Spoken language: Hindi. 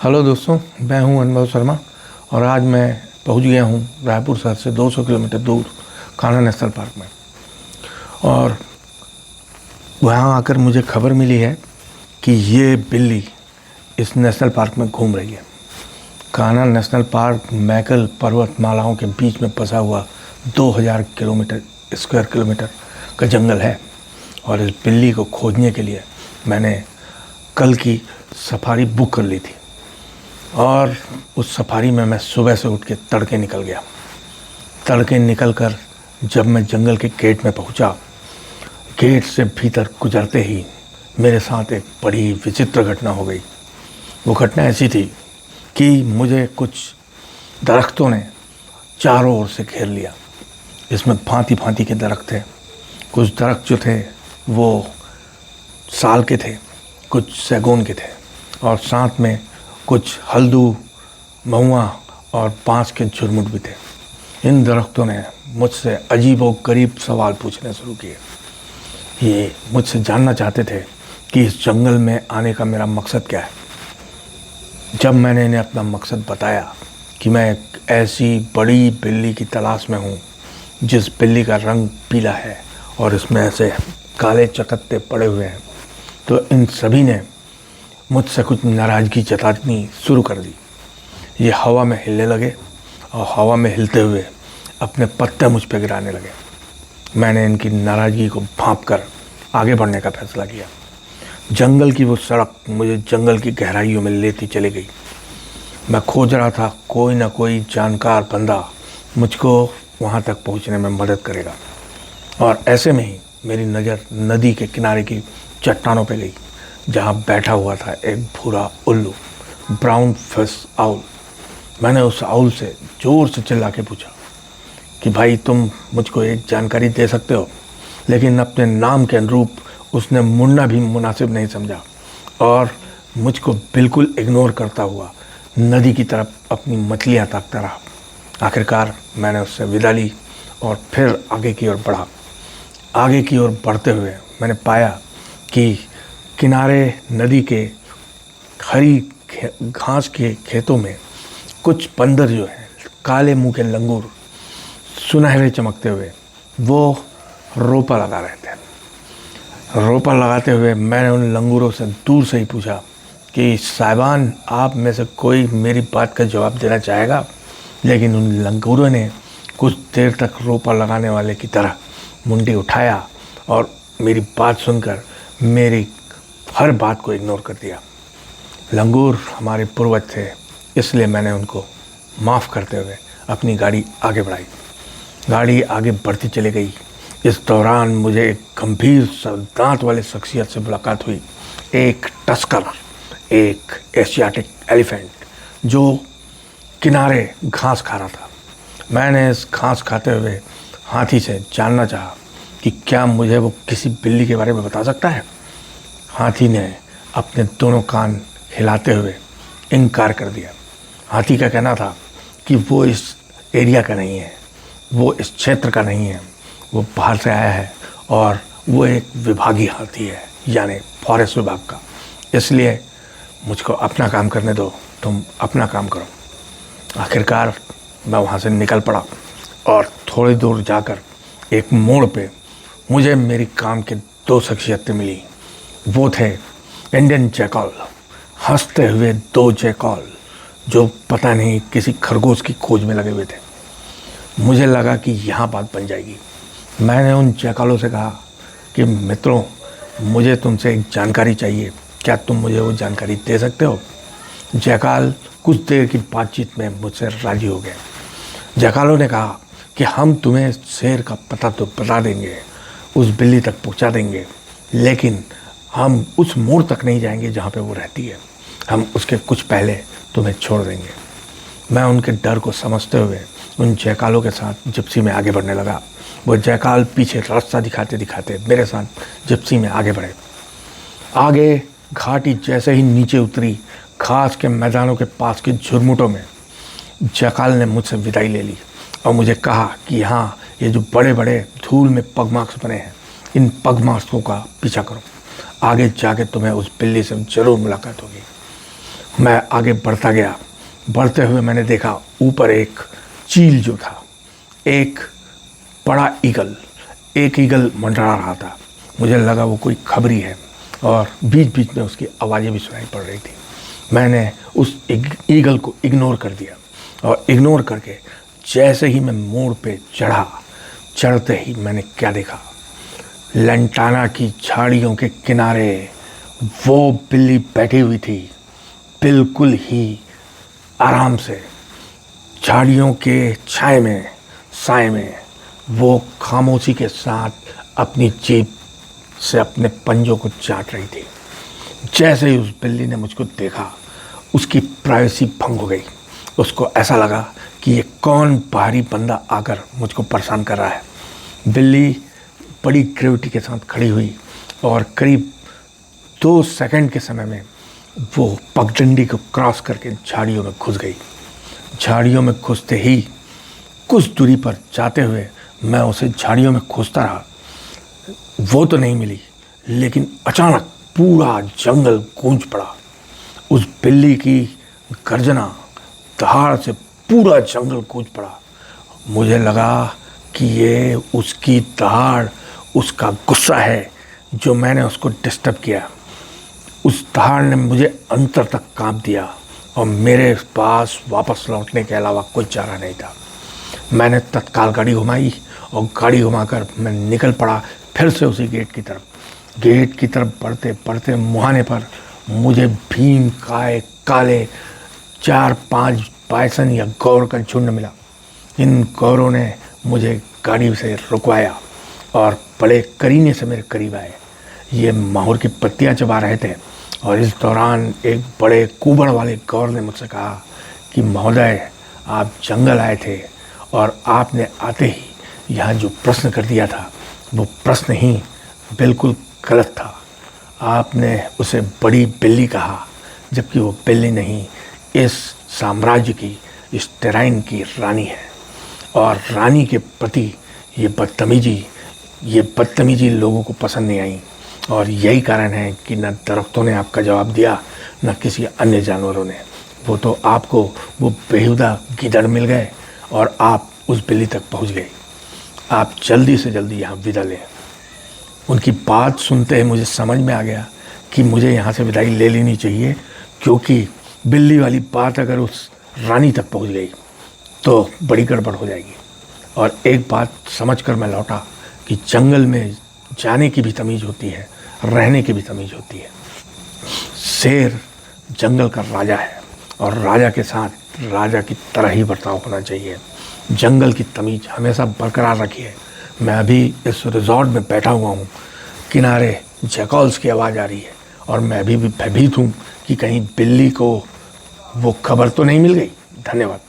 हेलो दोस्तों, मैं हूं अनुभव शर्मा और आज मैं पहुंच गया हूं रायपुर शहर से 200 किलोमीटर दूर कान्हा नेशनल पार्क में। और वहां आकर मुझे खबर मिली है कि ये बिल्ली इस नेशनल पार्क में घूम रही है। कान्हा नेशनल पार्क मैकल पर्वतमालाओं के बीच में बसा हुआ 2000 स्क्वायर किलोमीटर का जंगल है और इस बिल्ली को खोजने के लिए मैंने कल की सफारी बुक कर ली थी। और उस सफारी में मैं सुबह से उठ के तड़के निकल गया। तड़के निकलकर जब मैं जंगल के गेट में पहुंचा, गेट से भीतर गुजरते ही मेरे साथ एक बड़ी विचित्र घटना हो गई। वो घटना ऐसी थी कि मुझे कुछ दरख्तों ने चारों ओर से घेर लिया। इसमें भांति भांति के दरख्त थे। कुछ दरख्त जो थे वो साल के थे, कुछ सैगून के थे और साथ में कुछ हल्दू, महुआ और बांस के झुरमुट भी थे। इन दरख्तों ने मुझसे अजीबोगरीब सवाल पूछने शुरू किए। ये मुझसे जानना चाहते थे कि इस जंगल में आने का मेरा मकसद क्या है। जब मैंने इन्हें अपना मकसद बताया कि मैं एक ऐसी बड़ी बिल्ली की तलाश में हूँ जिस बिल्ली का रंग पीला है और इसमें ऐसे काले चकत्ते पड़े हुए हैं, तो इन सभी ने मुझसे कुछ नाराज़गी जतानी शुरू कर दी। ये हवा में हिलने लगे और हवा में हिलते हुए अपने पत्ते मुझ पर गिराने लगे। मैंने इनकी नाराज़गी को भांपकर आगे बढ़ने का फैसला किया। जंगल की वो सड़क मुझे जंगल की गहराइयों में लेती चली गई। मैं खोज रहा था कोई ना कोई जानकार बंदा मुझको वहाँ तक पहुँचने में मदद करेगा। और ऐसे में ही मेरी नज़र नदी के किनारे की चट्टानों पे गई, जहाँ बैठा हुआ था एक भूरा उल्लू, ब्राउन फिश आउल। मैंने उस आउल से ज़ोर से चिल्ला के पूछा कि भाई, तुम मुझको एक जानकारी दे सकते हो? लेकिन अपने नाम के अनुरूप उसने मुड़ना भी मुनासिब नहीं समझा और मुझको बिल्कुल इग्नोर करता हुआ नदी की तरफ अपनी मछलियाँ ताकता रहा। आखिरकार मैंने उससे विदा ली और फिर आगे की ओर बढ़ा। आगे की ओर बढ़ते हुए मैंने पाया कि किनारे नदी के हरी घास के खेतों में कुछ बंदर जो हैं, काले मुंह के लंगूर, सुनहरे चमकते हुए, वो रोपा लगा रहे थे। रोपा लगाते हुए मैंने उन लंगूरों से दूर से ही पूछा कि साहिबान, आप में से कोई मेरी बात का जवाब देना चाहेगा? लेकिन उन लंगूरों ने कुछ देर तक रोपा लगाने वाले की तरह मुंडी उठाया और मेरी बात सुनकर मेरी हर बात को इग्नोर कर दिया। लंगूर हमारे पूर्वज थे, इसलिए मैंने उनको माफ़ करते हुए अपनी गाड़ी आगे बढ़ाई। गाड़ी आगे बढ़ती चली गई। इस दौरान मुझे एक गंभीर दांत वाले शख्सियत से मुलाकात हुई। एक टस्कर, एक एशियाटिक एलिफेंट जो किनारे घास खा रहा था। मैंने इस घास खाते हुए हाथी से जानना चाहा कि क्या मुझे वो किसी बिल्ली के बारे में बता सकता है। हाथी ने अपने दोनों कान हिलाते हुए इनकार कर दिया। हाथी का कहना था कि वो इस एरिया का नहीं है, वो इस क्षेत्र का नहीं है, वो बाहर से आया है और वो एक विभागीय हाथी है, यानी फॉरेस्ट विभाग का। इसलिए मुझको अपना काम करने दो, तुम अपना काम करो। आखिरकार मैं वहाँ से निकल पड़ा और थोड़ी दूर जाकर एक मोड़ पे मुझे मेरी काम के दो शख्सियतें मिली। वो थे इंडियन जैकल, हंसते हुए दो जैकल जो पता नहीं किसी खरगोश की खोज में लगे हुए थे। मुझे लगा कि यहाँ बात बन जाएगी। मैंने उन जैकलों से कहा कि मित्रों, मुझे तुमसे एक जानकारी चाहिए, क्या तुम मुझे वो जानकारी दे सकते हो? जैकाल कुछ देर की बातचीत में मुझसे राजी हो गए। जैकालों ने कहा कि हम तुम्हें शेर का पता तो बता देंगे, उस बिल्ली तक पहुँचा देंगे, लेकिन हम उस मोड़ तक नहीं जाएंगे जहाँ पे वो रहती है। हम उसके कुछ पहले तुम्हें छोड़ देंगे। मैं उनके डर को समझते हुए उन जयकालों के साथ जिप्सी में आगे बढ़ने लगा। वो जयकाल पीछे रास्ता दिखाते दिखाते मेरे साथ जिप्सी में आगे बढ़े। आगे घाटी जैसे ही नीचे उतरी, घास के मैदानों के पास के झुरमुटों में जयकाल ने मुझसे विदाई ले ली और मुझे कहा कि यहाँ ये जो बड़े बड़े धूल में पग मार्क्स बने हैं, इन पग मार्क्सों का पीछा करो, आगे जाके तुम्हें उस बिल्ली से ज़रूर मुलाकात होगी। मैं आगे बढ़ता गया। बढ़ते हुए मैंने देखा ऊपर एक चील जो था, एक बड़ा एक ईगल मंडरा रहा था। मुझे लगा वो कोई खबरी है और बीच बीच में उसकी आवाज़ें भी सुनाई पड़ रही थी। मैंने उस ईगल को इग्नोर कर दिया और इग्नोर करके जैसे ही मैं मोड़ पे चढ़ते ही मैंने क्या देखा, लंटाना की झाड़ियों के किनारे वो बिल्ली बैठी हुई थी, बिल्कुल ही आराम से। झाड़ियों के साए में वो खामोशी के साथ अपनी जीभ से अपने पंजों को चाट रही थी। जैसे ही उस बिल्ली ने मुझको देखा, उसकी प्राइवेसी भंग हो गई। उसको ऐसा लगा कि ये कौन बाहरी बंदा आकर मुझको परेशान कर रहा है। बिल्ली बड़ी ग्रेविटी के साथ खड़ी हुई और करीब 2 सेकंड के समय में वो पगडंडी को क्रॉस करके झाड़ियों में घुस गई। झाड़ियों में घुसते ही कुछ दूरी पर जाते हुए मैं उसे झाड़ियों में खोजता रहा। वो तो नहीं मिली, लेकिन अचानक पूरा जंगल गूंज पड़ा। उस बिल्ली की गर्जना दहाड़ से पूरा जंगल गूंज पड़ा। मुझे लगा कि ये उसकी दहाड़, उसका गुस्सा है जो मैंने उसको डिस्टर्ब किया। उस दहाड़ ने मुझे अंतर तक कांप दिया और मेरे पास वापस लौटने के अलावा कोई चारा नहीं था। मैंने तत्काल गाड़ी घुमाई और गाड़ी घुमाकर मैं निकल पड़ा फिर से उसी गेट की तरफ बढ़ते बढ़ते मुहाने पर मुझे भीम काय काले 4-5 बाइसन या गौर का झुंड मिला। इन गौरों ने मुझे गाड़ी से रुकवाया और बड़े करीने से मेरे करीब आए। ये माहौर की पत्तियां चबा रहे थे और इस दौरान एक बड़े कुबड़ वाले गौर ने मुझसे कहा कि महोदय, आप जंगल आए थे और आपने आते ही यहाँ जो प्रश्न कर दिया था वो प्रश्न ही बिल्कुल गलत था। आपने उसे बड़ी बिल्ली कहा, जबकि वो बिल्ली नहीं, इस साम्राज्य की, इस टेराइन की रानी है। और रानी के प्रति ये बदतमीजी लोगों को पसंद नहीं आई। और यही कारण है कि न दरख्तों ने आपका जवाब दिया, न किसी अन्य जानवरों ने। वो तो आपको वो बेहुदा गीदड़ मिल गए और आप उस बिल्ली तक पहुंच गए। आप जल्दी से जल्दी यहाँ विदा लें। उनकी बात सुनते ही मुझे समझ में आ गया कि मुझे यहाँ से विदाई ले लेनी चाहिए, क्योंकि बिल्ली वाली बात अगर उस रानी तक पहुँच गई तो बड़ी गड़बड़ हो जाएगी। और एक बात समझकर मैं लौटा कि जंगल में जाने की भी तमीज़ होती है, रहने की भी तमीज़ होती है। शेर जंगल का राजा है और राजा के साथ राजा की तरह ही बर्ताव होना चाहिए। जंगल की तमीज़ हमेशा बरकरार रखिए। मैं अभी इस रिजॉर्ट में बैठा हुआ हूँ, किनारे जैकल्स की आवाज़ आ रही है और मैं अभी भी भयभीत हूँ कि कहीं बिल्ली को वो खबर तो नहीं मिल गई। धन्यवाद।